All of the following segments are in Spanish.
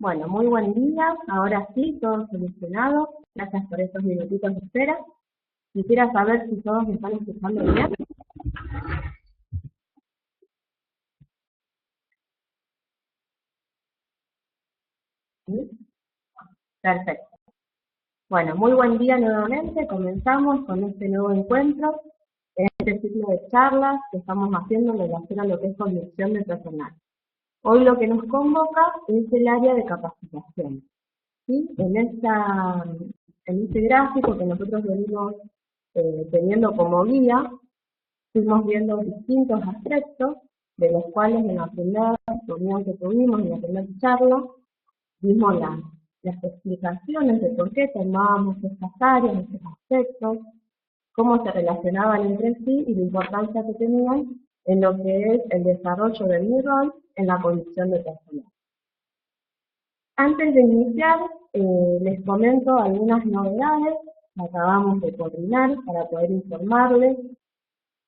Bueno, muy buen día. Ahora sí, todo solucionado. Gracias por estos minutitos de espera. Quisiera saber si todos me están escuchando bien. ¿Sí? Perfecto. Bueno, muy buen día nuevamente. Comenzamos con este nuevo encuentro, en este ciclo de charlas que estamos haciendo en relación a lo que es conducción de personal. Hoy lo que nos convoca es el área de capacitación. ¿Sí? En este gráfico que nosotros venimos teniendo como guía, fuimos viendo distintos aspectos, de los cuales en la primera reunión que tuvimos, en la primera charla, vimos las explicaciones de por qué tomábamos estas áreas, estos aspectos, cómo se relacionaban entre sí y la importancia que tenían en lo que es el desarrollo de mi rol en la conducción de personal. Antes de iniciar, les comento algunas novedades que acabamos de coordinar para poder informarles.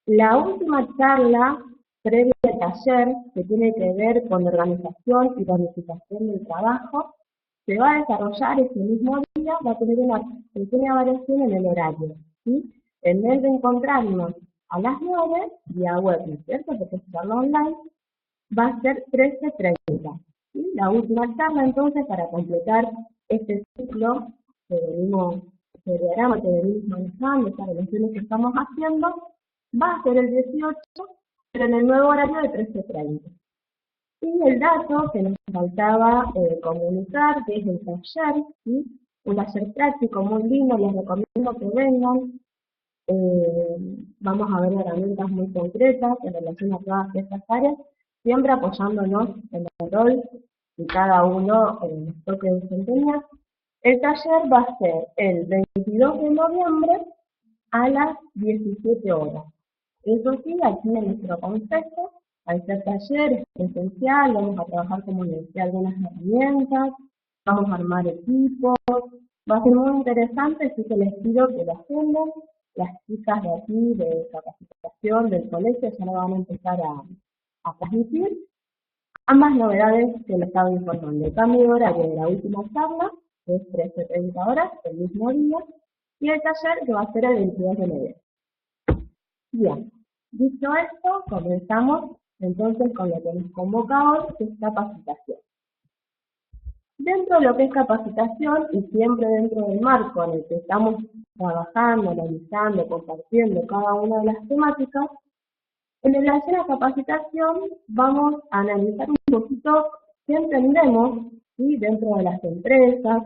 La última charla previa al taller, que tiene que ver con organización y planificación del trabajo, se va a desarrollar ese mismo día, va a tener una pequeña variación en el horario, ¿sí? En vez de encontrarnos a las 9, vía web, ¿no es cierto?, porque es charla online, va a ser 13:30. ¿Sí? La última charla, entonces, para completar este ciclo este diagrama que venimos manejando, estas relaciones que estamos haciendo, va a ser el 18, pero en el nuevo horario de 13:30. Y el dato que nos faltaba comunicar, que es el taller, ¿sí? Un taller práctico muy lindo, les recomiendo que vengan. Vamos a ver herramientas muy concretas en relación a todas estas áreas, siempre apoyándonos en el rol que cada uno nos toque desempeñar. El taller va a ser el 22 de noviembre a las 17 horas. Eso sí, aquí en nuestro concepto, al ser taller es esencial, vamos a trabajar, como les decía, algunas herramientas, vamos a armar equipos, va a ser muy interesante, así que les pido que lo agenden. Las chicas de aquí, de capacitación del colegio, ya lo van a empezar a transmitir. Ambas novedades que les estaba informando: el cambio de horario de la última charla, que es 13:30 horas, el mismo día, y el taller que va a ser el 22 de noviembre. Bien, dicho esto, comenzamos entonces con lo que nos convoca hoy, que es capacitación. Dentro de lo que es capacitación, y siempre dentro del marco en el que estamos trabajando, analizando, compartiendo cada una de las temáticas, en relación a capacitación vamos a analizar un poquito qué entendemos, ¿sí?, dentro de las empresas,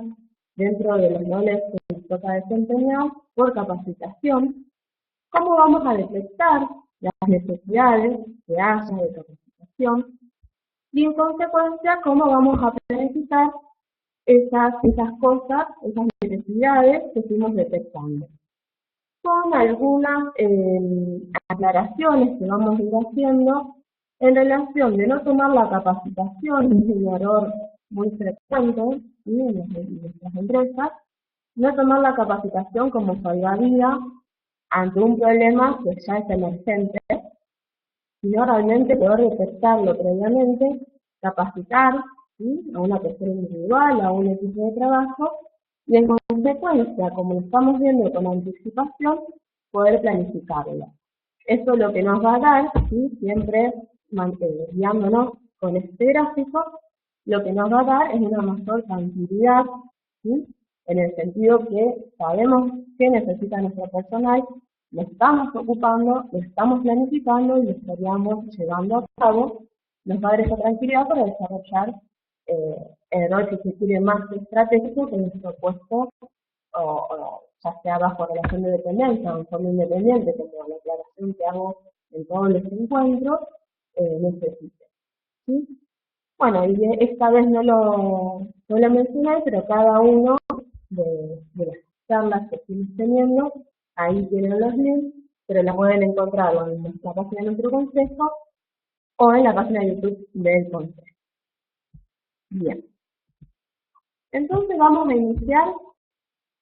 dentro de los roles que nos toca desempeñar por capacitación, cómo vamos a detectar las necesidades que haya de capacitación y, en consecuencia, cómo vamos a planificar esas cosas, esas necesidades que fuimos detectando. Con algunas aclaraciones que vamos a ir haciendo en relación de no tomar la capacitación, es un error muy frecuente, ¿sí?, en nuestras empresas, no tomar la capacitación como salvavidas ante un problema que ya es emergente, sino realmente poder detectarlo previamente, capacitar, ¿sí?, a una persona individual, a un equipo de trabajo, y en consecuencia, como lo estamos viendo con anticipación, poder planificarlo. Eso lo que nos va a dar, ¿sí?, siempre guiándonos con este gráfico, lo que nos va a dar es una mayor tranquilidad, ¿sí?, en el sentido que sabemos qué necesita nuestro personal, lo estamos ocupando, lo estamos planificando y lo estaríamos llevando a cabo. Nos va a dar esa tranquilidad para desarrollar el rol que se quiere más estratégico que nuestro puesto, ya sea bajo relación de dependencia o en forma independiente, como la aclaración que hago en todos los encuentros, necesite. ¿Sí? Bueno, y esta vez no lo mencioné, pero cada uno de las charlas que estamos teniendo, ahí tienen los links, pero la pueden encontrar en nuestra página de nuestro consejo o en la página de YouTube del consejo. Bien. Entonces vamos a iniciar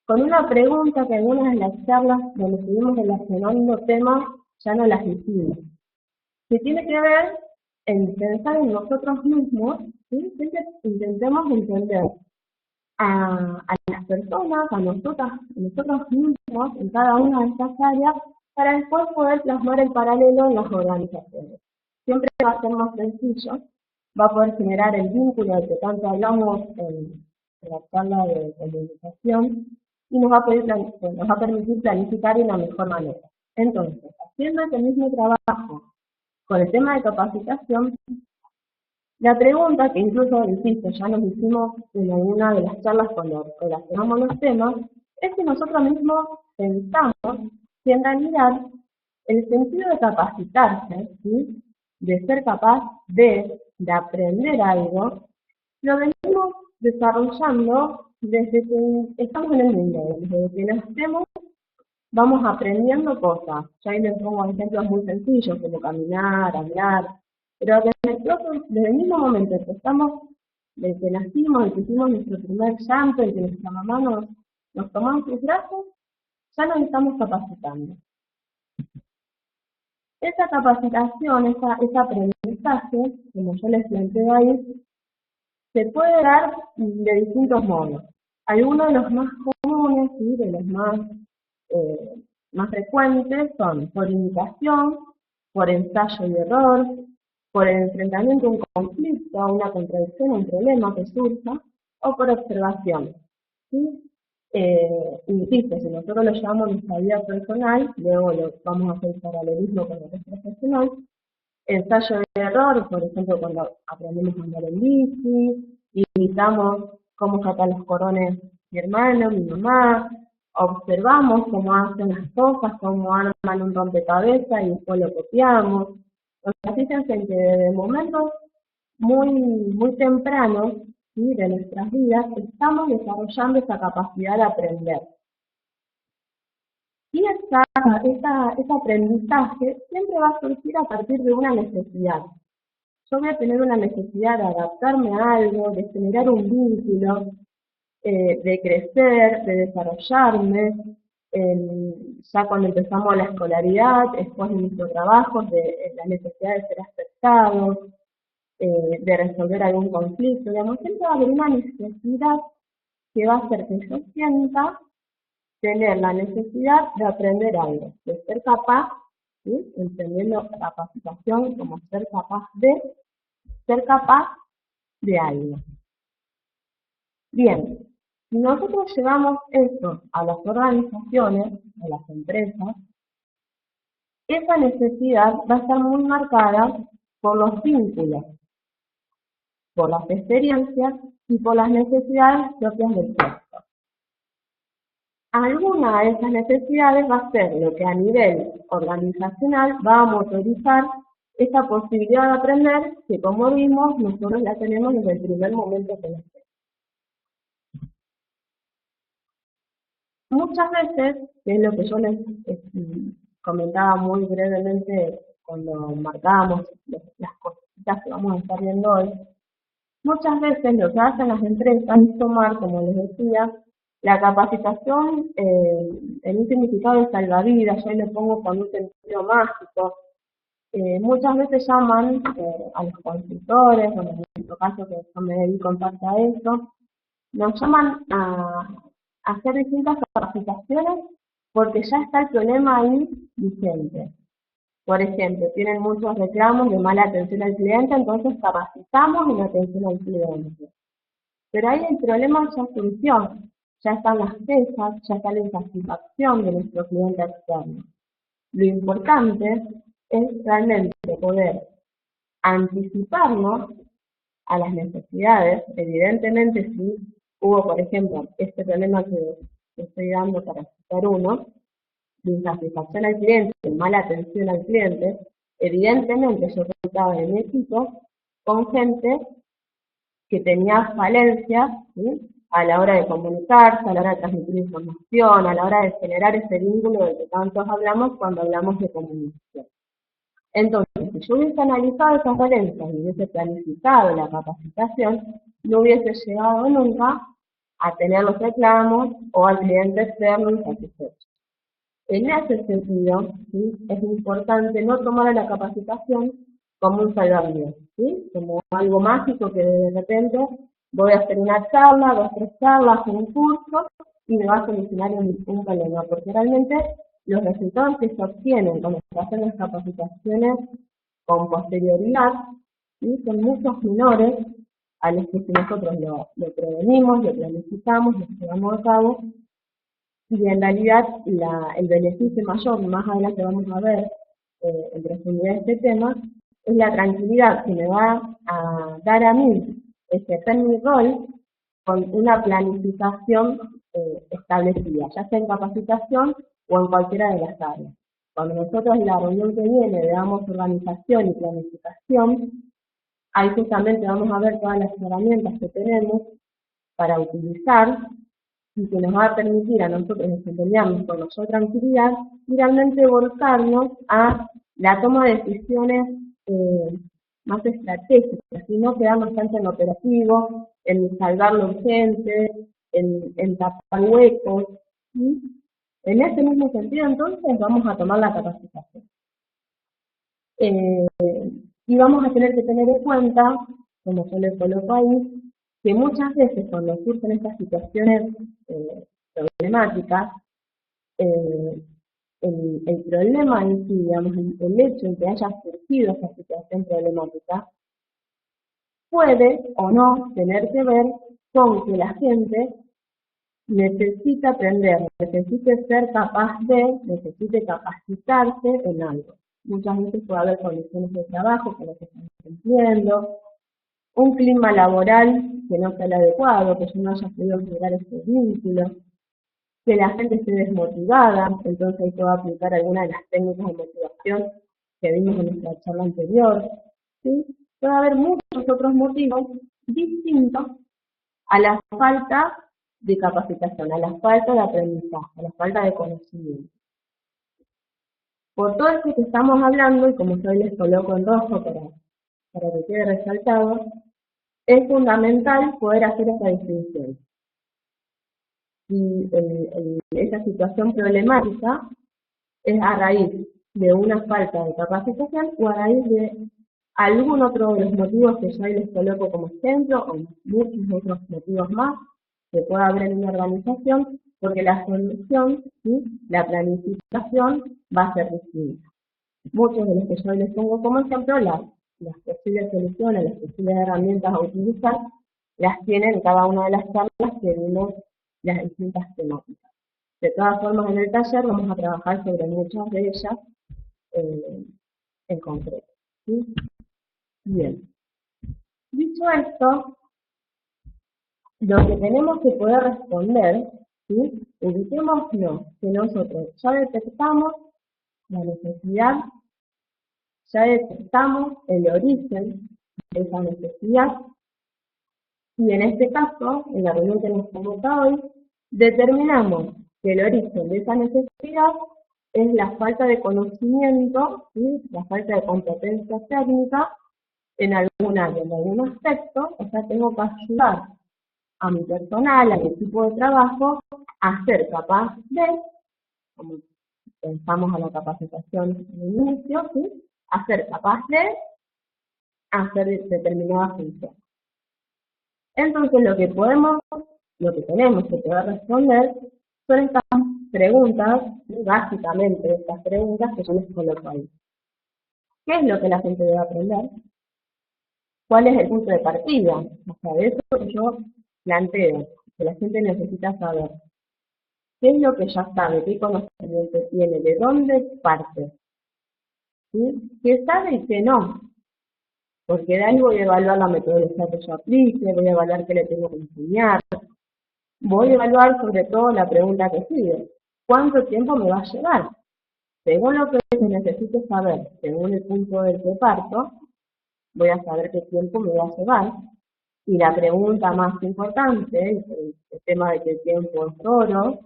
con una pregunta que en algunas de las charlas donde estuvimos relacionando temas ya no las hicimos, que tiene que ver en pensar en nosotros mismos ¿sí? Siempre intentemos entender a las personas, a nosotros mismos en cada una de estas áreas, para después poder plasmar el paralelo en las organizaciones. Siempre va a ser más sencillo, va a poder generar el vínculo del que tanto hablamos en la charla de comunicación y nos va a permitir planificar de una mejor manera. Entonces, haciendo ese mismo trabajo con el tema de capacitación, la pregunta que incluso, insisto, ya nos hicimos en alguna de las charlas cuando relacionamos los temas, es si nosotros mismos pensamos si en realidad el sentido de capacitarse, ¿sí? De ser capaz de aprender algo, lo venimos desarrollando desde que estamos en el mundo, desde que nacemos vamos aprendiendo cosas. Ya ahí les pongo ejemplos muy sencillos, como caminar, hablar, pero desde el mismo momento en que estamos, desde que nacimos, desde que hicimos nuestro primer llanto, en que nuestra mamá nos tomó en sus brazos, ya nos estamos capacitando. Esa capacitación, ese aprendizaje, como yo les planteo ahí, se puede dar de distintos modos. Algunos de los más comunes, ¿sí? De los más frecuentes son por imitación, por ensayo y error, por el enfrentamiento a un conflicto, a una contradicción, a un problema que surja, o por observación. ¿Sí? Insisto, si nosotros lo llevamos a nuestra vida personal, luego vamos a hacer el paralelismo con lo que es profesional, ensayo y error, por ejemplo, cuando aprendemos a andar en bici, imitamos cómo sacan los corones mi hermano, mi mamá, observamos cómo hacen las cosas, cómo arman un rompecabezas y después lo copiamos. Entonces, fíjense que desde momentos muy tempranos, ¿sí? De nuestras vidas, estamos desarrollando esa capacidad de aprender. Y ese aprendizaje siempre va a surgir a partir de una necesidad. Yo voy a tener una necesidad de adaptarme a algo, de generar un vínculo, de crecer, de desarrollarme. Ya cuando empezamos la escolaridad, después de nuestro trabajo, de la necesidad de ser aceptados, de resolver algún conflicto, digamos, siempre va a haber una necesidad que va a hacer que yo sienta tener la necesidad de aprender algo, de ser capaz, ¿sí? Entendiendo capacitación como ser capaz de algo. Bien, si nosotros llevamos eso a las organizaciones, a las empresas, esa necesidad va a estar muy marcada por los vínculos, por las experiencias y por las necesidades propias del puesto. Alguna de esas necesidades va a ser lo que a nivel organizacional va a motorizar esa posibilidad de aprender que, como vimos, nosotros la tenemos desde el primer momento que nacemos. Muchas veces, que es lo que yo les comentaba muy brevemente cuando marcábamos las cositas que vamos a estar viendo hoy, muchas veces lo que hacen las empresas es tomar, como les decía, la capacitación en un significado de salvavidas, yo ahí le pongo con un sentido mágico. Muchas veces llaman a los consultores, bueno, en nuestro caso que yo me dedico en parte a eso, nos llaman a hacer distintas capacitaciones porque ya está el problema ahí vigente. Por ejemplo, tienen muchos reclamos de mala atención al cliente, entonces capacitamos en atención al cliente. Pero ahí el problema ya surgió, ya están las quejas, ya está la insatisfacción de nuestro cliente externo. Lo importante es realmente poder anticiparnos a las necesidades. Evidentemente, si hubo, por ejemplo, este problema que estoy dando para citar uno, de insatisfacción al cliente, de mala atención al cliente, evidentemente yo contaba en mi equipo con gente que tenía falencias, ¿sí? A la hora de comunicarse, a la hora de transmitir información, a la hora de generar ese vínculo del que tantos hablamos cuando hablamos de comunicación. Entonces, si yo hubiese analizado esas falencias y hubiese planificado la capacitación, no hubiese llegado nunca a tener los reclamos o al cliente externo insatisfecho. En ese sentido, ¿sí? Es importante no tomar a la capacitación como un salvavidas, ¿sí? Como algo mágico que de repente voy a hacer una charla, 2, 3 charlas, un curso y me va a solucionar un problema, porque realmente los resultados que se obtienen cuando se hacen las capacitaciones con posterioridad, ¿sí? Son muchos menores a los que si nosotros lo prevenimos, lo planificamos, lo llevamos a cabo, y en realidad el beneficio mayor, más adelante vamos a ver en profundidad este tema, es la tranquilidad que me va a dar a mí ejercer mi rol con una planificación establecida, ya sea en capacitación o en cualquiera de las áreas. Cuando nosotros en la reunión que viene veamos organización y planificación, ahí justamente vamos a ver todas las herramientas que tenemos para utilizar y que nos va a permitir a nosotros desempeñarnos con mayor tranquilidad y realmente volcarnos a la toma de decisiones más estratégicas, y no quedarnos tanto en lo operativo, en salvar lo urgente, en tapar huecos. ¿Sí? En ese mismo sentido, entonces, vamos a tomar la capacitación. Y vamos a tener que tener en cuenta, como yo les coloco ahí, que muchas veces cuando surgen estas situaciones problemáticas, el problema en sí, digamos, el hecho de que haya surgido esta situación problemática, puede o no tener que ver con que la gente necesita aprender, necesite ser capaz de, necesite capacitarse en algo. Muchas veces puede haber condiciones de trabajo que no se están cumpliendo, un clima laboral que no sea el adecuado, que yo no haya podido generar ese vínculo, que la gente esté desmotivada, entonces ahí puedo aplicar algunas de las técnicas de motivación que vimos en nuestra charla anterior. ¿Sí? Puede haber muchos otros motivos distintos a la falta de capacitación, a la falta de aprendizaje, a la falta de conocimiento. Por todo esto que estamos hablando, y como yo les coloco en rojo para que quede resaltado, es fundamental poder hacer esa distinción. Y esa situación problemática es a raíz de una falta de capacitación o a raíz de algún otro de los motivos que yo ahí les coloco como ejemplo, o muchos otros motivos más que pueda haber en una organización, porque la solución, ¿sí? La planificación va a ser distinta. Muchos de los que yo les pongo como ejemplo, las posibles soluciones, las posibles herramientas a utilizar, las tienen cada una de las charlas que vimos las distintas temáticas. De todas formas, en el taller vamos a trabajar sobre muchas de ellas en concreto. ¿Sí? Bien. Dicho esto, lo que tenemos que poder responder, ¿sí? Ubiquémonos que nosotros ya detectamos la necesidad, ya detectamos el origen de esa necesidad, y en este caso, en la reunión que nos convoca hoy, determinamos que el origen de esa necesidad es la falta de conocimiento, ¿sí? La falta de competencia técnica en algún área, en algún aspecto. O sea, tengo que ayudar a mi personal, a mi equipo de trabajo, a ser capaz de, como pensamos a la capacitación en el inicio, ¿sí? A ser capaz de hacer determinadas funciones. Entonces lo que tenemos que poder responder son estas preguntas, básicamente estas preguntas que yo les coloco ahí. ¿Qué es lo que la gente debe aprender? ¿Cuál es el punto de partida? O sea, de eso que yo planteo, que la gente necesita saber. ¿Qué es lo que ya sabe? ¿Qué conocimiento tiene? ¿De dónde parte? ¿Sí? ¿Qué sabe y qué no? Porque de ahí voy a evaluar la metodología que yo aplique, voy a evaluar qué le tengo que enseñar. Voy a evaluar sobre todo la pregunta que sigue. ¿Cuánto tiempo me va a llevar? Según lo que necesite saber, según el punto del que parto, voy a saber qué tiempo me va a llevar. Y la pregunta más importante, el tema de que el tiempo es oro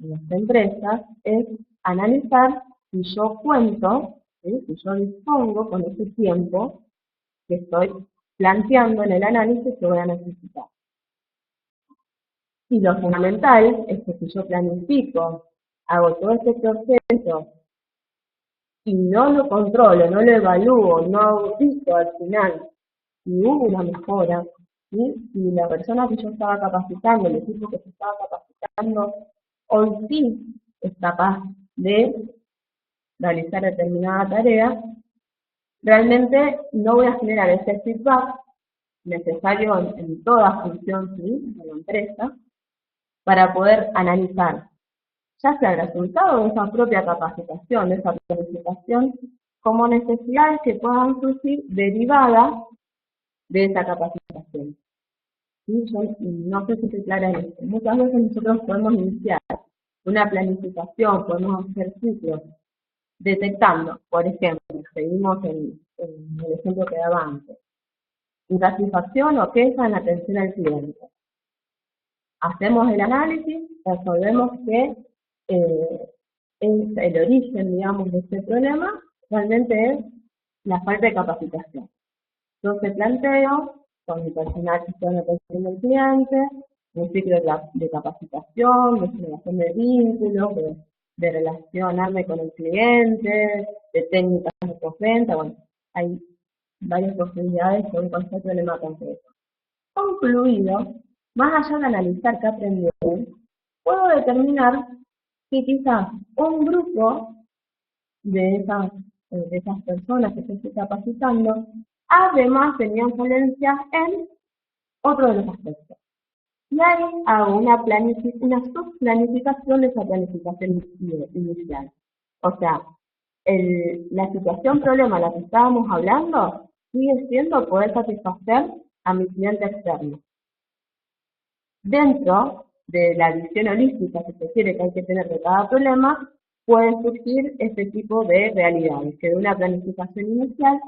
en las empresas, es analizar si yo cuento, ¿sí? Si yo dispongo con ese tiempo que estoy planteando en el análisis que voy a necesitar. Y lo fundamental es que si yo planifico, hago todo este proceso y no lo controlo, no lo evalúo, no audito al final si hubo una mejora, ¿sí? Si la persona que yo estaba capacitando, el equipo que se estaba capacitando, hoy sí es capaz de realizar determinada tarea, realmente no voy a generar ese feedback necesario en toda función, ¿sí?, de la empresa para poder analizar ya sea el resultado de esa propia capacitación, de esa planificación, como necesidades que puedan surgir derivadas de esa capacitación. ¿Sí? Yo no sé si estoy clara en esto. Muchas veces nosotros podemos iniciar una planificación, podemos hacer ciclos, detectando, por ejemplo, seguimos en el ejemplo que daba antes, insatisfacción o queja en atención al cliente. Hacemos el análisis, resolvemos que el origen, digamos, de este problema realmente es la falta de capacitación. Entonces planteo con mi personal que está en atención del cliente, un ciclo de capacitación, de generación de vínculos, de relacionarme con el cliente, de técnicas de postventa, bueno, hay varias posibilidades con un concepto de problema concreto. Concluido, más allá de analizar qué aprendió, puedo determinar que quizás un grupo de esas personas que se estoy capacitando, además tenían falencias en otro de los aspectos. Y ahí hago una subplanificación de esa planificación inicial. O sea, la situación problema a la que estábamos hablando sigue siendo poder satisfacer a mi cliente externo. Dentro de la visión holística que se quiere que hay que tener de cada problema, pueden surgir este tipo de realidades, que de una planificación inicial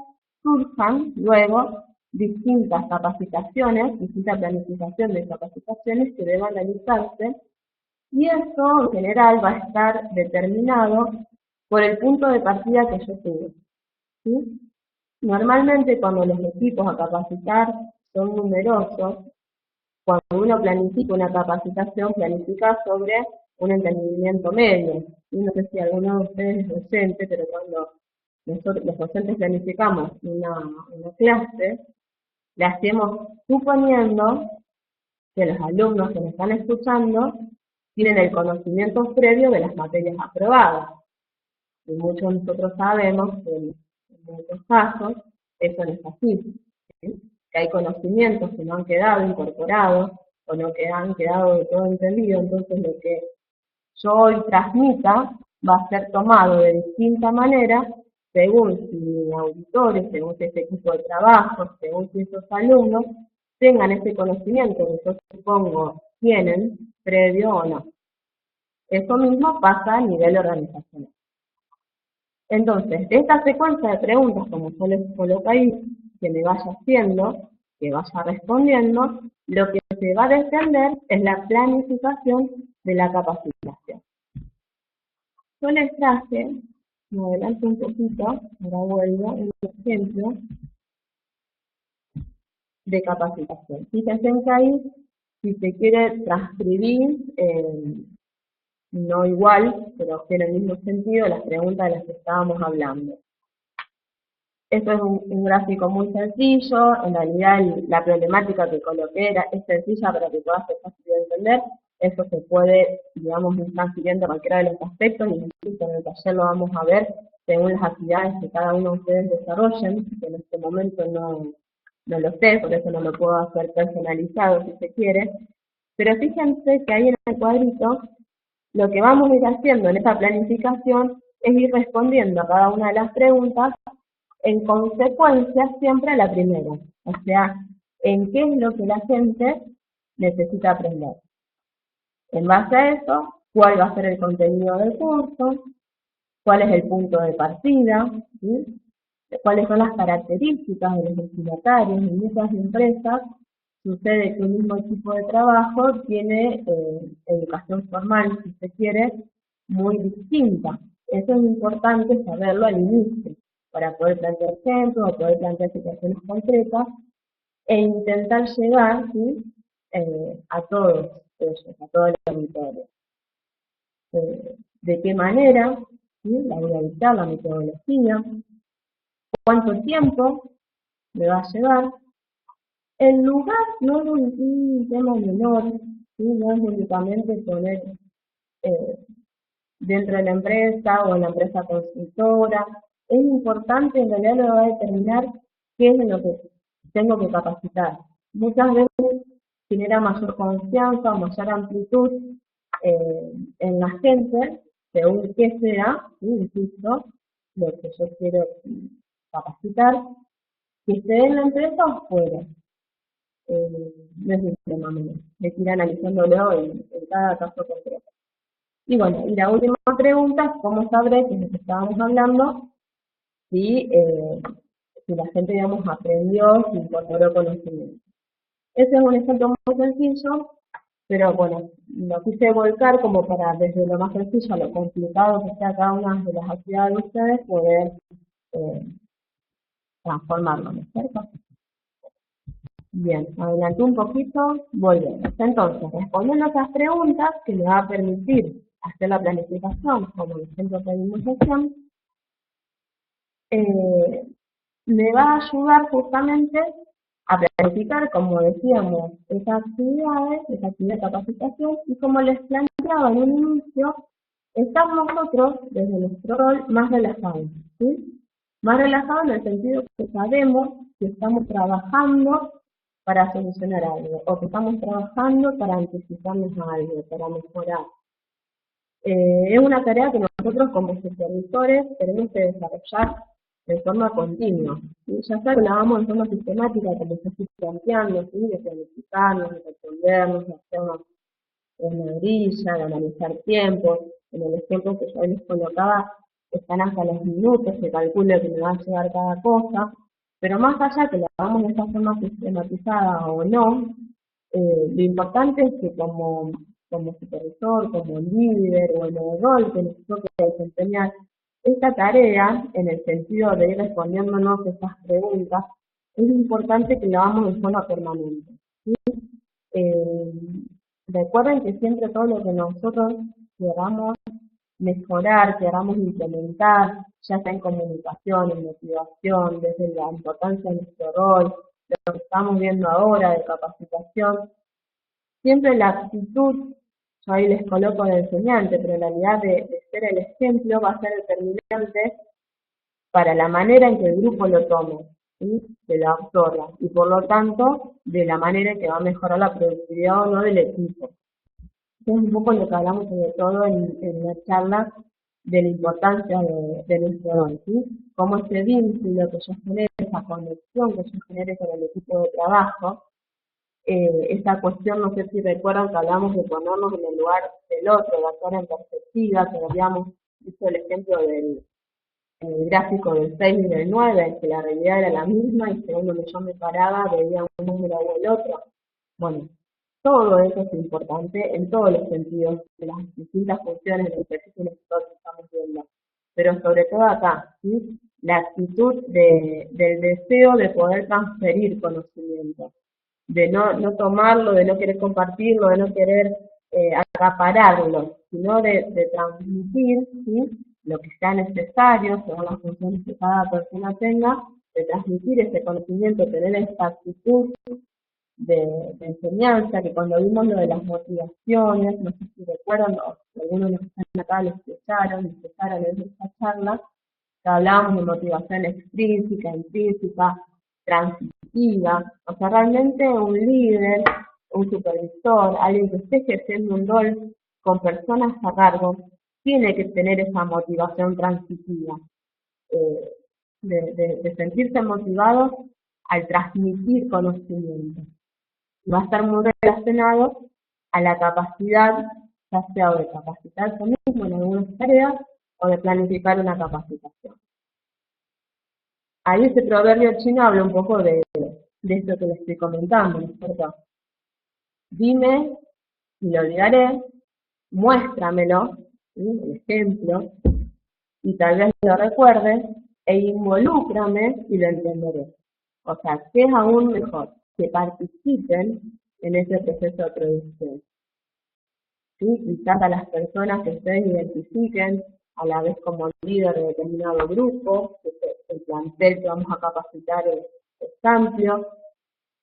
surjan luego distintas capacitaciones, distinta planificación de capacitaciones que deban realizarse, y eso en general va a estar determinado por el punto de partida que yo tuve. ¿Sí? Normalmente cuando los equipos a capacitar son numerosos, cuando uno planifica una capacitación, planifica sobre un entendimiento medio. Y no sé si alguno de ustedes es docente, pero cuando nosotros los docentes planificamos una clase, la hacemos suponiendo que los alumnos que nos están escuchando tienen el conocimiento previo de las materias aprobadas. Y muchos de nosotros sabemos que en muchos casos eso no es así. ¿Sí? Que hay conocimientos que no han quedado incorporados o no que han quedado de todo entendido, entonces lo que yo hoy transmita va a ser tomado de distinta manera según si mis auditores, según si ese equipo de trabajo, según si esos alumnos tengan ese conocimiento que yo supongo tienen, previo o no. Eso mismo pasa a nivel organizacional. Entonces, de esta secuencia de preguntas, como yo les coloco ahí, que me vaya haciendo, que vaya respondiendo, lo que se va a defender es la planificación de la capacitación. Yo les traje, me adelanto un poquito, ahora vuelvo, un ejemplo de capacitación. Fíjense que ahí, si se quiere transcribir, no igual, pero tiene el mismo sentido, las preguntas de las que estábamos hablando. Esto es un gráfico muy sencillo, en realidad la problemática que coloqué es sencilla para que pueda ser fácil de entender. Eso se puede, digamos, ir transfiriendo a cualquiera de los aspectos, y incluso en el taller lo vamos a ver según las actividades que cada uno de ustedes desarrollen, que en este momento no lo sé, por eso no lo puedo hacer personalizado si se quiere. Pero fíjense que ahí en el cuadrito, lo que vamos a ir haciendo en esta planificación es ir respondiendo a cada una de las preguntas en consecuencia siempre a la primera, o sea, en qué es lo que la gente necesita aprender. En base a eso, cuál va a ser el contenido del curso, cuál es el punto de partida, ¿sí? Cuáles son las características de los destinatarios. En muchas empresas sucede que un mismo equipo de trabajo tiene educación formal, si se quiere, muy distinta. Eso es importante saberlo al inicio, para poder plantear ejemplos o poder plantear situaciones concretas e intentar llegar, ¿sí?, a todos ellos, a todo el auditorio. ¿De qué manera? ¿Sí? La voy a dictar, la metodología, cuánto tiempo me va a llevar, El lugar no es un tema menor, ¿sí? No es únicamente poner eh, dentro de la empresa o en la empresa consultora. Es importante, en realidad lo va a determinar qué es en lo que tengo que capacitar. Muchas veces genera mayor confianza o mayor amplitud en la gente, según qué sea, ¿sí? Insisto, lo que yo quiero capacitar, que esté en la empresa o fuera. No es un tema menor, hay que ir analizándolo en cada caso concreto. Y bueno, y la última pregunta es cómo sabré, que es lo que estábamos hablando, si, si la gente, digamos, aprendió, si incorporó conocimiento. Ese es un ejemplo muy sencillo, pero bueno, lo quise volcar como para desde lo más sencillo a lo complicado que sea cada una de las actividades de ustedes, poder eh, transformarlo, ¿no es cierto? Bien, adelanté un poquito, volvemos. Entonces, respondiendo a esas preguntas que me va a permitir hacer la planificación, como el ejemplo que vimos recién, eh, me va a ayudar justamente a planificar, como decíamos, esa actividad de capacitación, y como les planteaba en un inicio, estar nosotros, desde nuestro rol, más relajados, ¿sí? Más relajados en el sentido que sabemos que estamos trabajando para solucionar algo, o que estamos trabajando para anticiparnos a algo, para mejorar. Es una tarea que nosotros como supervisores tenemos que desarrollar de forma continua. ¿Sí? Ya sea que la hagamos de forma sistemática, como se estoy planteando, ¿sí? De planificarnos, de respondernos, de hacernos una grilla, de analizar tiempos. En el ejemplo que yo les colocaba, están hasta los minutos, se calcula que me va a llevar cada cosa, pero más allá que lo hagamos de esta forma sistematizada o no, lo importante es que como supervisor, como líder o en el rol que nos toque desempeñar esta tarea, en el sentido de ir respondiéndonos estas preguntas, es importante que lo hagamos de forma permanente. ¿Sí? Eh, Recuerden que siempre todo lo que nosotros queramos mejorar, queramos implementar, ya sea en comunicación, en motivación, desde la importancia de nuestro rol, lo que estamos viendo ahora de capacitación, siempre la actitud, yo ahí les coloco de enseñante, pero en realidad de ser el ejemplo va a ser determinante para la manera en que el grupo lo tome, ¿sí? Que lo absorba, y por lo tanto, de la manera en que va a mejorar la productividad o no del equipo. Es un poco lo que hablamos sobre todo en la charla de la importancia de nuestro rol, ¿sí? Cómo ese vínculo que yo genere, esa conexión que yo genere con el equipo de trabajo, esta cuestión, no sé si recuerdan que hablamos de ponernos en el lugar del otro, de actuar en perspectiva, que habíamos visto el ejemplo del gráfico del 6 y del 9, que la realidad era la misma y según donde yo me paraba veía un número o el otro. Bueno, todo eso es importante en todos los sentidos de las distintas funciones del ejercicio que nosotros estamos viendo. Pero sobre todo acá, ¿sí? La actitud del deseo de poder transferir conocimiento, de no tomarlo, de no querer compartirlo, de no querer acapararlo, sino de transmitir, ¿sí? Lo que sea necesario, según las funciones que cada persona tenga, de transmitir ese conocimiento, tener esta actitud de enseñanza, que cuando vimos lo de las motivaciones, no sé si recuerdan, o si algunos de los que están acá lo escucharon en esta charla, que hablábamos de motivación extrínseca, intrínseca, transitiva, o sea, realmente un líder, un supervisor, alguien que esté ejerciendo un rol con personas a cargo, tiene que tener esa motivación transitiva, eh, de sentirse motivado al transmitir conocimiento. Va a estar muy relacionado a la capacidad, ya sea de capacitarse mismo en algunas tareas o de planificar una capacitación. Ahí ese proverbio chino habla un poco de esto que les estoy comentando, ¿no es cierto? Dime y lo olvidaré, muéstramelo, ¿sí? El ejemplo, y tal vez lo recuerde, e involúcrame y lo entenderé. O sea, que es aún mejor, que participen en ese proceso de producción. ¿Sí? Quizás a las personas que ustedes identifiquen a la vez como líder de determinado grupo, que el plantel que vamos a capacitar es amplio,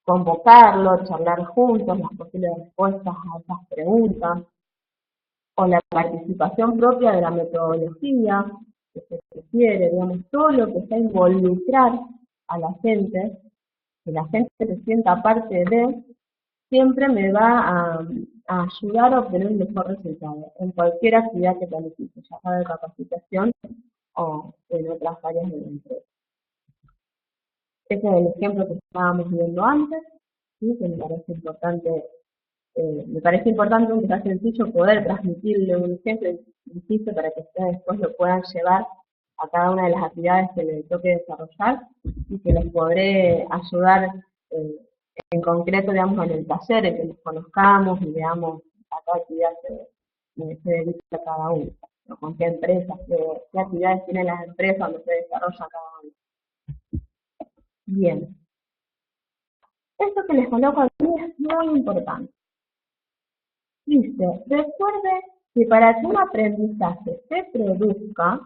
convocarlo, charlar juntos las posibles respuestas a esas preguntas, o la participación propia de la metodología que se requiere, digamos, todo lo que sea involucrar a la gente, que la gente se sienta parte de, siempre me va a ayudar a obtener un mejor resultado en cualquier actividad que planifique, ya sea de capacitación o en otras áreas de la empresa. Ese es el ejemplo que estábamos viendo antes, ¿sí? Que me parece importante, aunque sea sencillo, poder transmitirle un ejemplo, insisto, para que ustedes después lo puedan llevar a cada una de las actividades que les toque desarrollar y que les podré ayudar en concreto, digamos, en el taller, en que nos conozcamos y veamos a qué actividad se dedica cada uno, ¿no? Con qué empresas, qué actividades tienen las empresas donde se desarrolla cada uno. Bien, esto que les coloco aquí es muy importante. Dice, recuerde que para que un aprendizaje se produzca,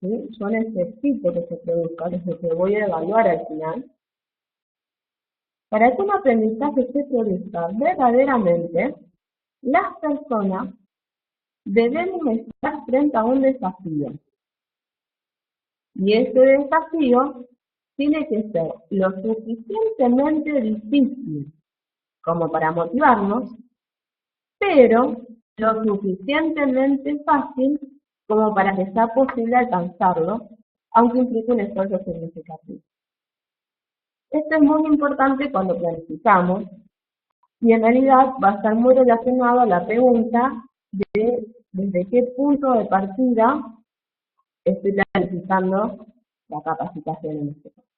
¿sí? Yo necesito que se produzca, que es lo que voy a evaluar al final. Para que un aprendizaje se produzca verdaderamente, las personas debemos estar frente a un desafío. Y ese desafío tiene que ser lo suficientemente difícil como para motivarnos, pero lo suficientemente fácil como para que sea posible alcanzarlo, aunque implique un esfuerzo significativo. Esto es muy importante cuando planificamos y en realidad va a estar muy relacionado a la pregunta de desde qué punto de partida estoy planificando la capacitación en este caso.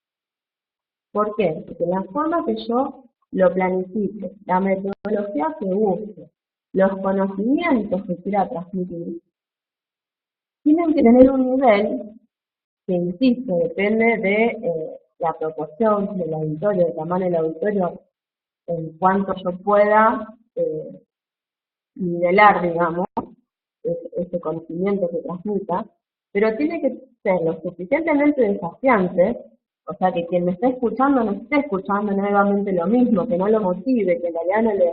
¿Por qué? Porque la forma que yo lo planifique, la metodología que use, los conocimientos que quiera transmitir, tienen que tener un nivel que, insisto, depende de la proporción del auditorio, del tamaño del auditorio, en cuanto yo pueda nivelar, digamos, ese conocimiento que transmita, pero tiene que ser lo suficientemente desafiante, o sea, que quien me está escuchando no esté escuchando nuevamente lo mismo, que no lo motive, que en realidad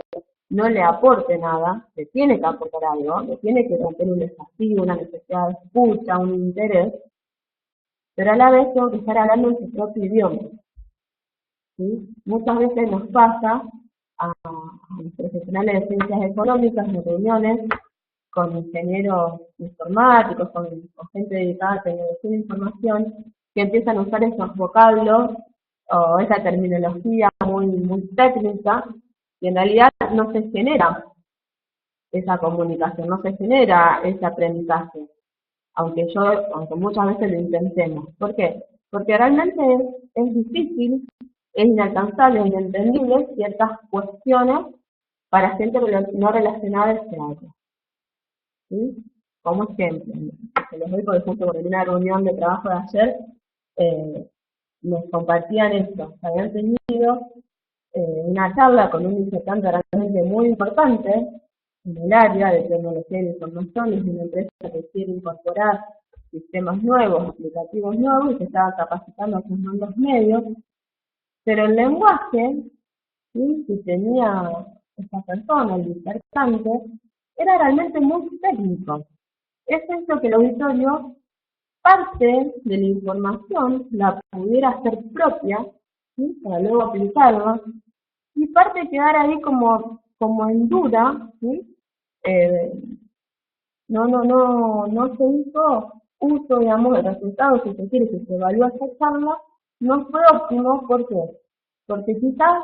no le aporte nada, le tiene que aportar algo, le tiene que romper un desafío, una necesidad de escucha, un interés, pero a la vez tengo que estar hablando en su propio idioma. ¿Sí? Muchas veces nos pasa a los profesionales de ciencias económicas en reuniones con ingenieros informáticos, con gente dedicada a tecnología de información, que empiezan a usar esos vocablos o esa terminología muy técnica, y en realidad no se genera esa comunicación, no se genera ese aprendizaje, aunque muchas veces lo intentemos. ¿Por qué? Porque realmente es difícil, es inalcanzable, es inentendible ciertas cuestiones para gente no relacionada a este área. ¿Sí? Como ejemplo, se los doy por ejemplo porque en una reunión de trabajo de ayer nos compartían esto, habían tenido una charla con un disertante realmente muy importante en el área de tecnología de información, es una empresa que quiere incorporar sistemas nuevos, aplicativos nuevos y se estaba capacitando a sus mandos medios, pero el lenguaje, ¿sí?, que tenía esta persona, el disertante, era realmente muy técnico. Es eso que el auditorio, parte de la información, la pudiera hacer propia, ¿sí?, para luego aplicarla, y parte quedar ahí como en duda, ¿sí? No se hizo uso, digamos, del resultado, si se quiere, que se evaluó esta charla, no fue óptimo. ¿Por qué? Porque quizás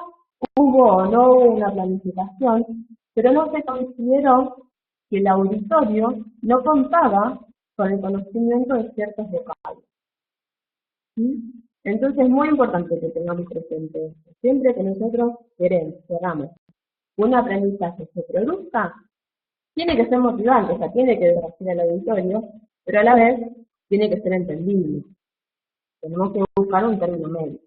hubo o no hubo una planificación, pero no se consideró que el auditorio no contaba con el conocimiento de ciertos vocablos. ¿Sí? Entonces es muy importante que tengamos presente esto. Siempre que nosotros queramos un aprendizaje se produzca, tiene que ser motivante, o sea, tiene que desarrollar al auditorio, pero a la vez tiene que ser entendible. Tenemos que buscar un término medio.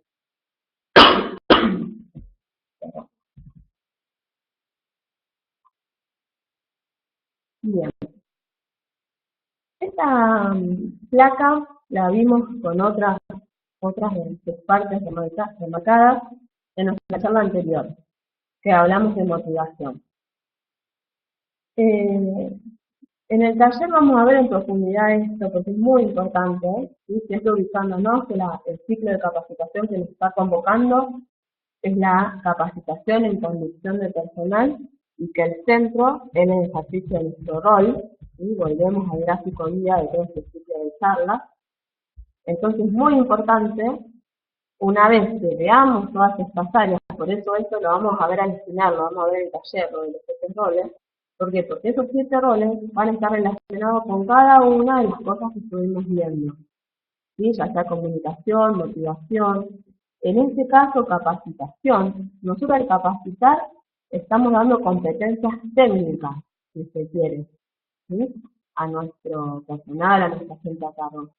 Bien. Esta placa la vimos con otras partes remarcadas. en nuestra charla anterior, que hablamos de motivación. En el taller vamos a ver en profundidad esto, porque es muy importante, ¿sí? Siempre ubicándonos que el ciclo de capacitación que nos está convocando es la capacitación en conducción de personal y que el centro es el ejercicio de nuestro rol, ¿sí? Volvemos al gráfico guía de todo este ciclo de charlas. Entonces es muy importante, una vez que veamos todas estas áreas, por eso esto lo vamos a ver al final, lo vamos a ver en el taller, lo de los 7 roles. ¿Por qué? Porque esos 7 roles van a estar relacionados con cada una de las cosas que estuvimos viendo, ¿sí? Ya sea comunicación, motivación, en este caso capacitación. Nosotros al capacitar estamos dando competencias técnicas, si se quiere, ¿sí? A nuestro personal, a nuestra gente a cargo.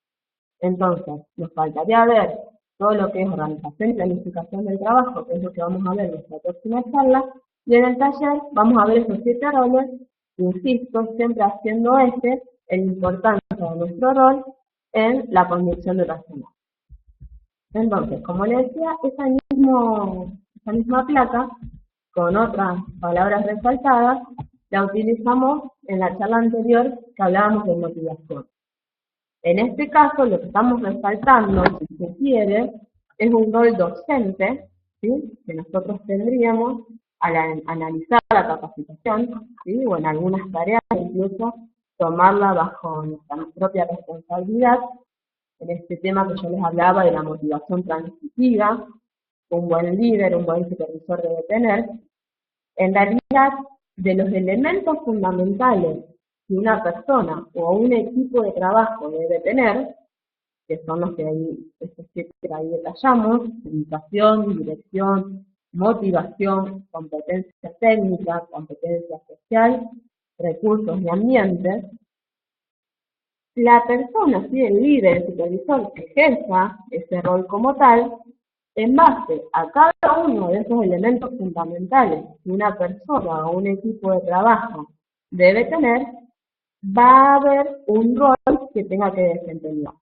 Entonces, nos faltaría ver todo lo que es organización y planificación del trabajo, que es lo que vamos a ver en nuestra próxima charla, y en el taller vamos a ver esos 7 roles, insisto, siempre haciendo la importancia de nuestro rol en la conducción de personal. Entonces, como les decía, esa misma placa, con otras palabras resaltadas, la utilizamos en la charla anterior que hablábamos de motivación. En este caso, lo que estamos resaltando, si se quiere, es un rol docente, ¿sí? Que nosotros tendríamos al analizar la capacitación, ¿sí? O en algunas tareas, incluso tomarla bajo nuestra propia responsabilidad, en este tema que yo les hablaba de la motivación transitiva, un buen líder, un buen supervisor debe tener. En realidad, de los elementos fundamentales que una persona o un equipo de trabajo debe tener, que son los que ahí detallamos, comunicación, dirección, motivación, competencia técnica, competencia social, recursos y ambiente, la persona, ¿sí? El líder, el supervisor que ejerza ese rol como tal, en base a cada uno de esos elementos fundamentales que una persona o un equipo de trabajo debe tener, va a haber un rol que tenga que desempeñar.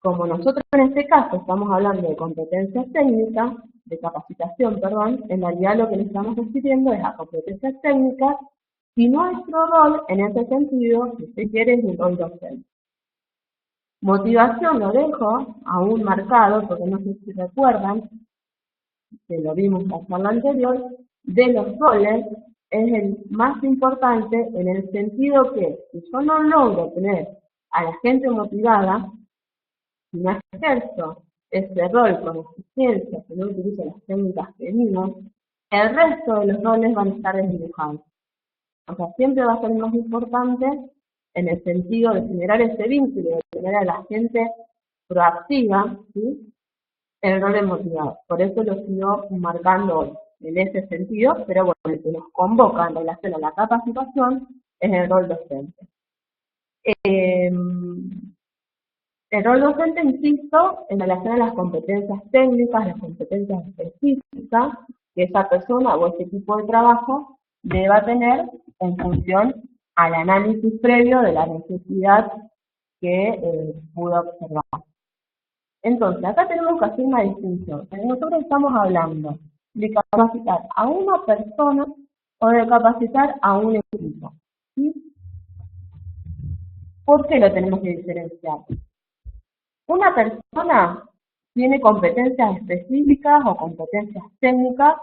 Como nosotros en este caso estamos hablando de competencias técnicas, de capacitación, perdón, en realidad lo que le estamos refiriendo es a competencias técnicas y nuestro rol en ese sentido, si usted quiere, es un rol docente. Motivación lo dejo aún marcado, porque no sé si recuerdan, que lo vimos en la charla anterior, de los roles es el más importante en el sentido que si yo no logro tener a la gente motivada, si no ejerzo ese rol con eficiencia, si no utilizo las técnicas que vimos, el resto de los roles van a estar desdibujados. O sea, siempre va a ser más importante en el sentido de generar ese vínculo, de tener a la gente proactiva, ¿sí? El rol de motivador. Por eso lo sigo marcando hoy, en ese sentido, pero bueno, el que nos convoca en relación a la capacitación es el rol docente. El rol docente, insisto, en relación a las competencias técnicas, las competencias específicas que esa persona o ese equipo de trabajo deba tener en función al análisis previo de la necesidad que pudo observar. Entonces, acá tenemos que hacer una distinción. Nosotros estamos hablando de capacitar a una persona o de capacitar a un equipo, ¿sí? ¿Por qué lo tenemos que diferenciar? Una persona tiene competencias específicas o competencias técnicas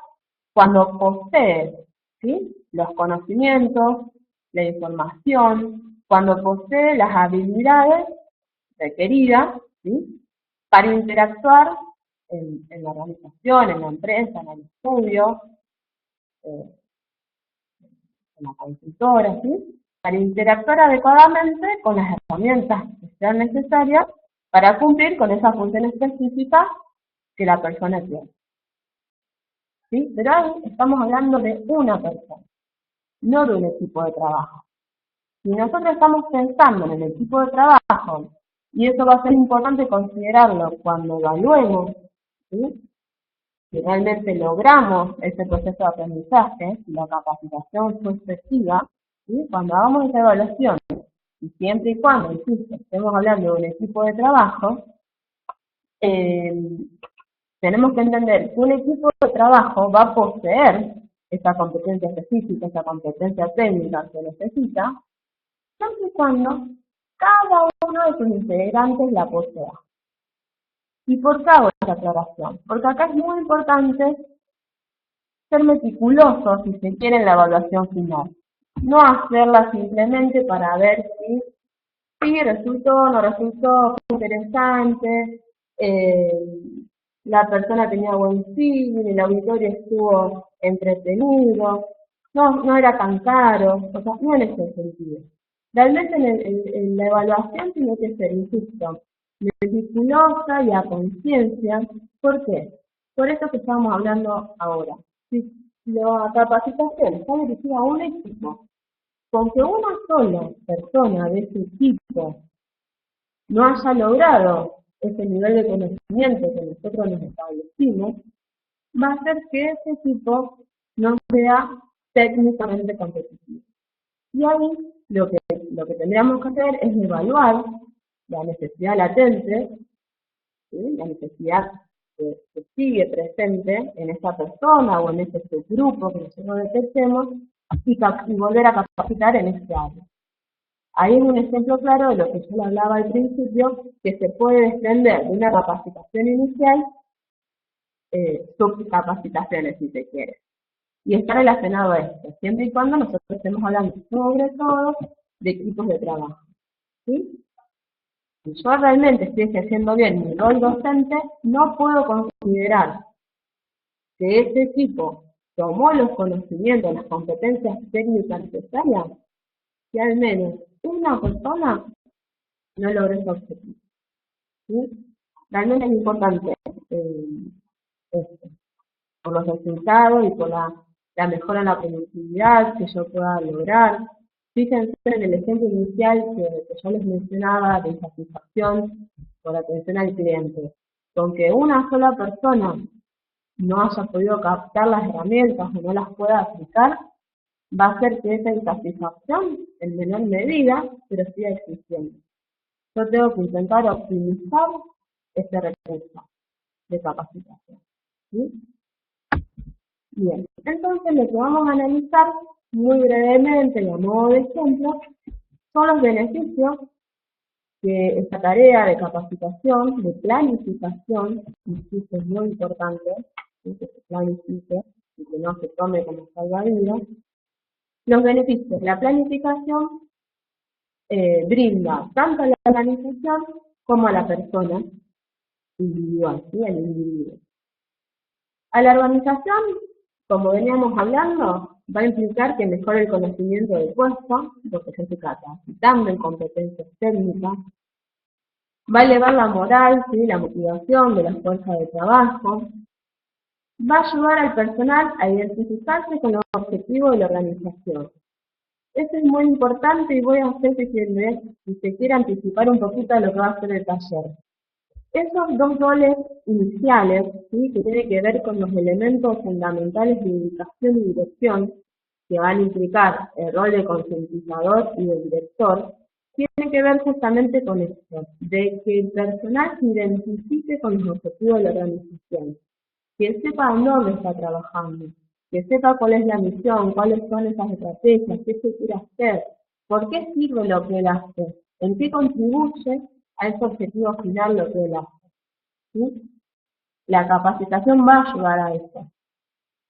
cuando posee, ¿sí? Los conocimientos, la información, cuando posee las habilidades requeridas, ¿sí? Para interactuar en la organización, en la empresa, en el estudio, en la consultora, ¿sí? Para interactuar adecuadamente con las herramientas que sean necesarias para cumplir con esa función específica que la persona tiene. ¿Sí? Pero ahí estamos hablando de una persona, no de un equipo de trabajo. Si nosotros estamos pensando en el equipo de trabajo, y eso va a ser importante considerarlo cuando evaluemos, ¿sí? Si realmente logramos ese proceso de aprendizaje, si la capacitación fue efectiva, ¿sí? Cuando hagamos esa evaluación, y siempre y cuando, insisto, estemos hablando de un equipo de trabajo, Tenemos que entender que un equipo de trabajo va a poseer esa competencia específica, esa competencia técnica que necesita, siempre y cuando cada uno de sus integrantes la posea. ¿Y por qué hago esta aclaración? Porque acá es muy importante ser meticuloso, si se quiere, en la evaluación final. No hacerla simplemente para ver si sí resultó, no resultó, fue interesante, la persona tenía buen feeling, el auditorio estuvo entretenido, no era tan caro, o sea, no en ese sentido. Realmente en la evaluación tiene que ser, insisto, meticulosa y a conciencia. ¿Por qué? Por eso que estamos hablando ahora. Si la capacitación está dirigida a un equipo, con que una sola persona de ese equipo no haya logrado ese nivel de conocimiento que nosotros nos establecimos, va a hacer que ese equipo no sea técnicamente competitivo. Y ahí lo que tendríamos que hacer es evaluar la necesidad latente, ¿sí? La necesidad que sigue presente en esta persona o en ese grupo que nosotros detectemos y volver a capacitar en este área. Ahí es un ejemplo claro de lo que yo le hablaba al principio, que se puede desprender de una capacitación inicial, subcapacitaciones si se quiere. Y está relacionado a esto, siempre y cuando nosotros estemos hablando sobre todo de equipos de trabajo. ¿Sí? Si yo realmente estoy ejerciendo bien mi rol docente, no puedo considerar que ese equipo tomó los conocimientos, las competencias técnicas necesarias, si al menos una persona no logró ese objetivo. ¿Sí? Realmente es importante esto, por los resultados y por la mejora en la productividad que yo pueda lograr. Fíjense en el ejemplo inicial que yo les mencionaba de insatisfacción por atención al cliente. Con que una sola persona no haya podido captar las herramientas o no las pueda aplicar, va a hacer que esa insatisfacción, en menor medida, pero siga existiendo. Yo tengo que intentar optimizar este recurso de capacitación. ¿Sí? Bien, entonces lo que vamos a analizar muy brevemente y a modo de ejemplo son los beneficios que esta tarea de capacitación, de planificación, insisto, es muy importante que se planifique y que no se tome como salvavidas. Los beneficios de la planificación brinda tanto a la organización como a la persona individual, ¿sí? Al individuo. A la organización, como veníamos hablando, va a implicar que mejore el conocimiento del puesto, porque yo estoy capacitando en competencias técnicas. Va a elevar la moral, ¿sí? La motivación de la fuerza de trabajo. Va a ayudar al personal a identificarse con los objetivos de la organización. Esto es muy importante y voy a hacer si se quiere anticipar un poquito de lo que va a ser el taller. Esos dos roles iniciales, ¿sí? Que tienen que ver con los elementos fundamentales de indicación y dirección, que van a implicar el rol de concientizador y de director, tienen que ver justamente con esto, de que el personal se identifique con los objetivos de la organización, que sepa en dónde está trabajando, que sepa cuál es la misión, cuáles son esas estrategias, qué se quiere hacer, por qué sirve lo que él hace, en qué contribuye a ese objetivo final lo que él hace. ¿Sí? La capacitación va a ayudar a eso.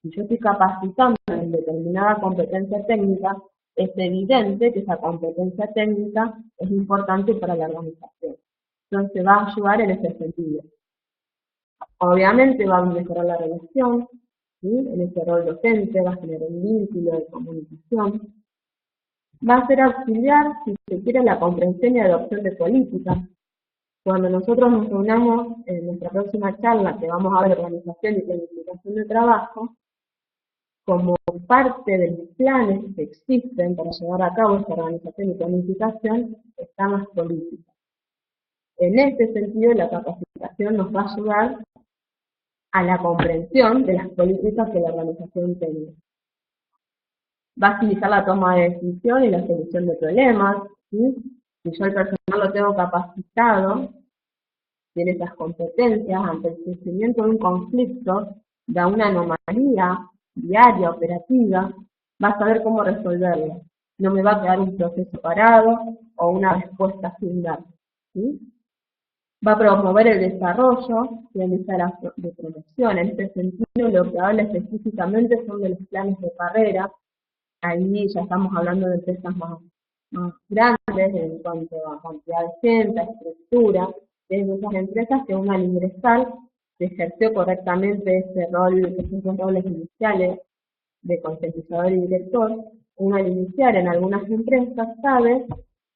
Si yo estoy capacitando en determinada competencia técnica, es evidente que esa competencia técnica es importante para la organización. Entonces va a ayudar en ese sentido. Obviamente va a mejorar la relación, ¿sí? En ese rol docente va a generar un vínculo de comunicación. Va a ser auxiliar, si se quiere, la comprensión y adopción de políticas. Cuando nosotros nos reunamos en nuestra próxima charla, que vamos a ver organización y planificación de trabajo, como parte de los planes que existen para llevar a cabo esta organización y planificación, están las políticas. En este sentido, la capacitación nos va a ayudar a la comprensión de las políticas que la organización tenga. Va a agilizar la toma de decisión y la solución de problemas, ¿sí? Si yo el personal lo tengo capacitado, tiene esas competencias ante el surgimiento de un conflicto, de una anomalía diaria, operativa, va a saber cómo resolverlo. No me va a quedar un proceso parado o una respuesta sin dar. ¿Sí? Va a promover el desarrollo y el desarrollo de promoción. En este sentido, lo que habla específicamente son de los planes de carrera. Ahí ya estamos hablando de empresas más grandes en cuanto a cantidad de gente, estructura. Es de esas empresas que uno al ingresar se ejerció correctamente esos roles iniciales de concientizador y director. Uno al iniciar en algunas empresas sabe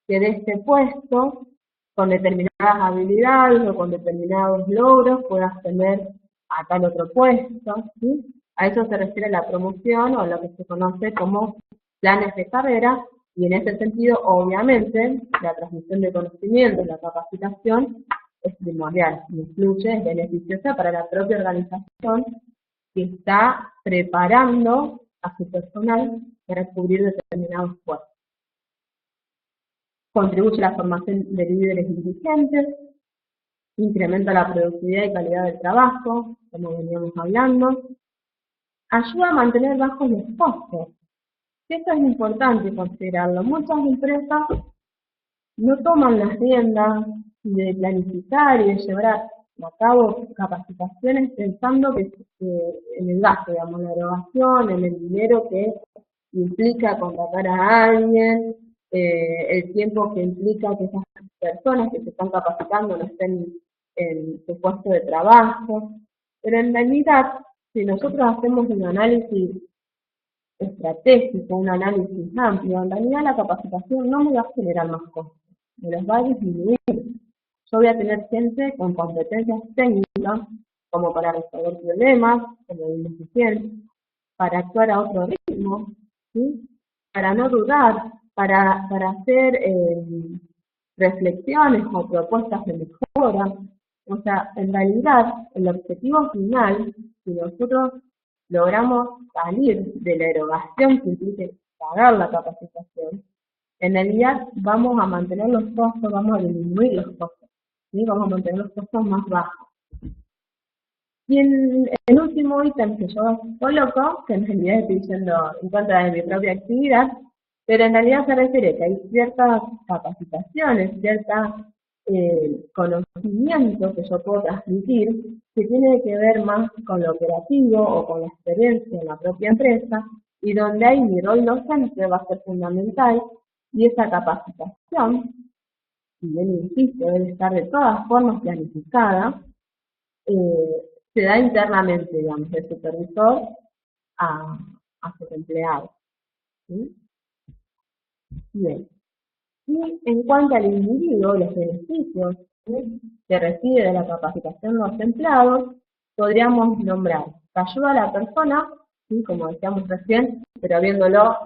que de este puesto, con determinadas habilidades o con determinados logros, puede ascender a tal otro puesto. ¿Sí? A eso se refiere la promoción o lo que se conoce como planes de carrera, y en ese sentido, obviamente, la transmisión de conocimientos, la capacitación, es primordial, influye, es beneficiosa para la propia organización que está preparando a su personal para cubrir determinados puestos. Contribuye a la formación de líderes y dirigentes, incrementa la productividad y calidad del trabajo, como veníamos hablando, ayuda a mantener bajos los costos. Esto es importante considerarlo. Muchas empresas no toman las riendas de planificar y de llevar a cabo capacitaciones pensando que en el gasto, digamos, la erogación, en el dinero que implica contratar a alguien, el tiempo que implica que esas personas que se están capacitando no estén en su puesto de trabajo. Pero en realidad, si nosotros hacemos un análisis estratégico, un análisis amplio, en realidad la capacitación no me va a generar más costos, me los va a disminuir. Yo voy a tener gente con competencias técnicas, como para resolver problemas, como vimos recién, para actuar a otro ritmo, ¿sí? Para no dudar, para hacer reflexiones o propuestas de mejora. O sea, en realidad, el objetivo final, si nosotros logramos salir de la erogación que implique pagar la capacitación, en realidad vamos a mantener los costos, vamos a disminuir los costos, ¿sí? Vamos a mantener los costos más bajos. Y el último ítem que yo coloco, que en realidad estoy diciendo en contra de mi propia actividad, pero en realidad se refiere que hay ciertas capacitaciones, ciertos conocimientos que yo puedo transmitir, que tiene que ver más con lo operativo o con la experiencia en la propia empresa, y donde ahí mi rol docente va a ser fundamental, y esa capacitación, si bien insisto, debe estar de todas formas planificada, se da internamente, digamos, del supervisor a sus empleados. ¿Sí? Bien. Y en cuanto al individuo, los beneficios, ¿sí?, que recibe de la capacitación de los empleados, podríamos nombrar que ayuda a la persona, ¿sí?, como decíamos recién, pero viéndolo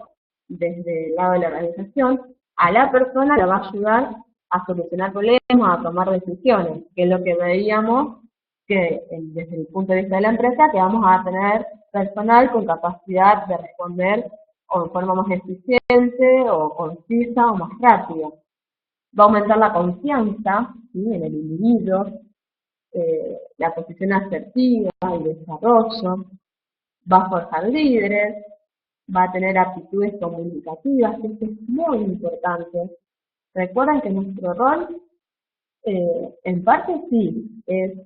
desde el lado de la organización, a la persona le va a ayudar a solucionar problemas, a tomar decisiones, que es lo que veíamos que desde el punto de vista de la empresa, que vamos a tener personal con capacidad de responder o en forma más eficiente o concisa o más rápida. Va a aumentar la confianza, ¿sí?, en el individuo, la posición asertiva, el desarrollo, va a forjar líderes, va a tener aptitudes comunicativas, que esto es muy importante. Recuerden que nuestro rol, en parte sí, es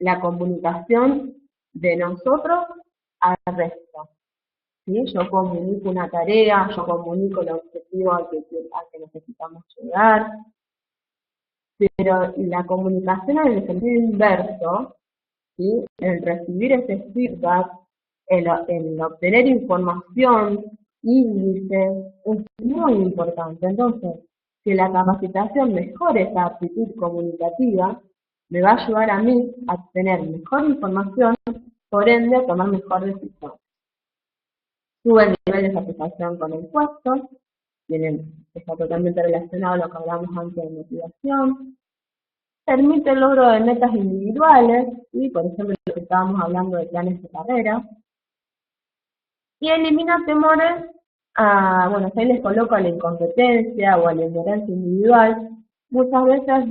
la comunicación de nosotros al resto. ¿Sí? Yo comunico una tarea, yo comunico el objetivo al que necesitamos llegar, pero la comunicación en el sentido inverso, ¿sí?, el recibir ese feedback, el obtener información, índices, es muy importante. Entonces, que la capacitación mejore esa aptitud comunicativa, me va a ayudar a mí a tener mejor información, por ende a tomar mejor decisión. Sube el nivel de satisfacción con el puesto, está totalmente relacionado a lo que hablamos antes de motivación. Permite el logro de metas individuales, ¿sí?, por ejemplo, lo que estábamos hablando de planes de carrera. Y elimina temores a, bueno, ahí les coloco a la incompetencia o a la ignorancia individual, Muchas veces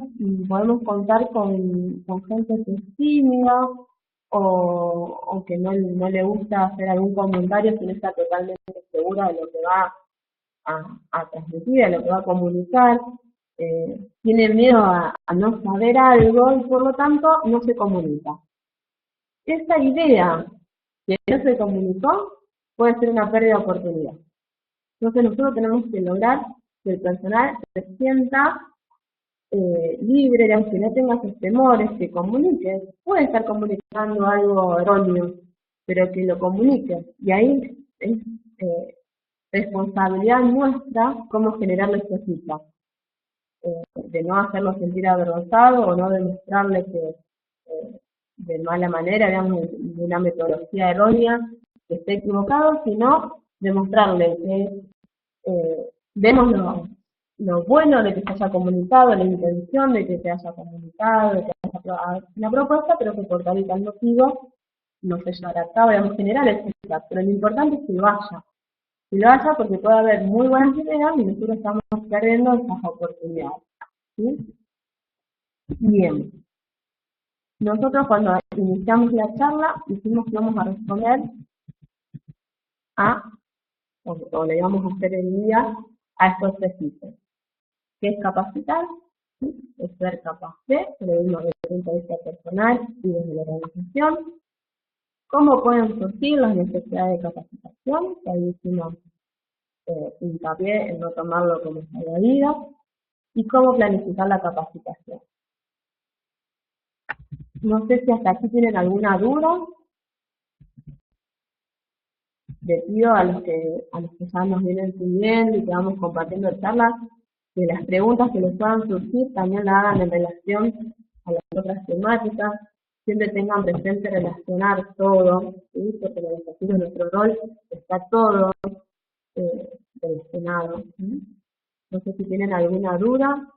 podemos contar con gente que es tímida o que no le gusta hacer algún comentario si no está totalmente segura de lo que va a transmitir, de lo que va a comunicar. Tiene miedo a no saber algo y por lo tanto no se comunica. Esa idea que no se comunicó puede ser una pérdida de oportunidad. Entonces nosotros tenemos que lograr que el personal se sienta libre, de aunque no tenga sus temores, que comunique. Puede estar comunicando algo erróneo, pero que lo comunique. Y ahí es responsabilidad nuestra cómo generarle ese feedback. De no hacerlo sentir avergonzado o no demostrarle que de mala manera, digamos, de una metodología errónea, que esté equivocado, sino demostrarle que vemos lo bueno de que se haya comunicado, la intención de que se haya comunicado, de que haya aprobado una propuesta, pero que por tal y tal motivo no se llevará a cabo, digamos, generar ese feedback. Pero lo importante es que lo haya. Que lo haya porque puede haber muy buenas ideas y nosotros estamos perdiendo esas oportunidades. ¿Sí? Bien. Nosotros cuando iniciamos la charla dijimos que vamos a responder o le vamos a hacer el guía a estos tres ítems. ¿Qué es capacitar? ¿Sí? Es ser capaz de, lo mismo desde el punto de vista personal y desde la organización. ¿Cómo pueden surgir las necesidades de capacitación? Que ahí hicimos hincapié en no tomarlo como salvavidas. Y cómo planificar la capacitación. No sé si hasta aquí tienen alguna duda. Les pido a los que ya nos vienen siguiendo y que vamos compartiendo charlas, que las preguntas que les puedan surgir también las hagan en relación a las otras temáticas. Siempre tengan presente relacionar todo, ¿sí? Porque en el ejercicio de nuestro rol está todo relacionado. ¿Sí? No sé si tienen alguna duda.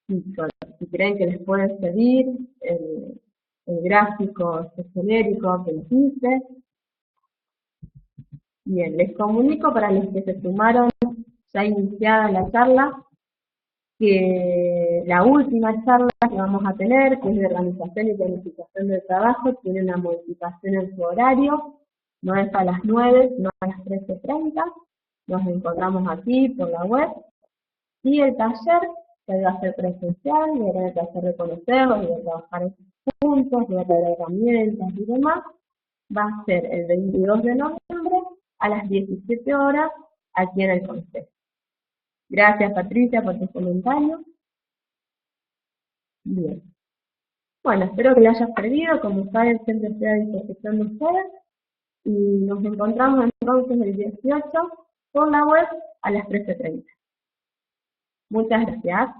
Si creen que les puede servir el gráfico genérico que les hice. Bien, les comunico para los que se sumaron ya iniciada la charla, que la última charla que vamos a tener, que es de organización y planificación del trabajo, tiene una modificación en su horario, no es a las 9, sino a las 13:30, nos encontramos aquí por la web, y el taller que va a ser presencial, y va a tener que hacer reconocerlos, y va a trabajar juntos, y va a traer herramientas y demás, va a ser el 22 de noviembre a las 17 horas aquí en el Consejo. Gracias, Patricia, por tu comentario. Bien. Bueno, espero que lo hayas perdido. Como saben, siempre estoy a disposición de ustedes. Y nos encontramos entonces el 18 por la web a las 13:30. Muchas gracias.